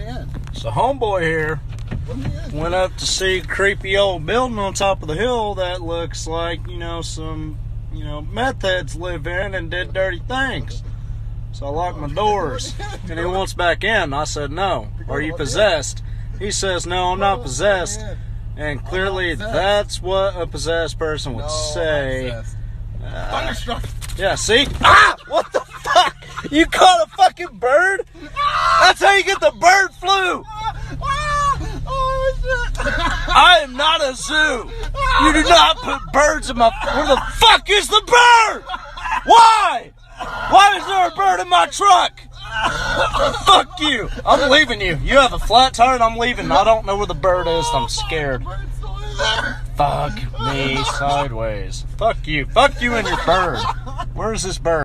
me in. So homeboy here Let me in. went up to see a creepy old building on top of the hill that looks like, some, meth heads live in and did dirty things. So I locked my doors, and he wants back in. I said, no. Are you possessed? He says, no, I'm not possessed. And clearly that's what a possessed person would say. Thunderstruck. Yeah, see? Ah! What the fuck? You caught a fucking bird? That's how you get the bird flu! Oh, shit. I am not a zoo! You do not put birds in my... Where the fuck is the bird? Why? Why is there a bird in my truck? Fuck you! I'm leaving you. You have a flat tire and I'm leaving. I don't know where the bird is. I'm scared. Fuck me sideways. Fuck you. Fuck you and your bird. Where's this bird?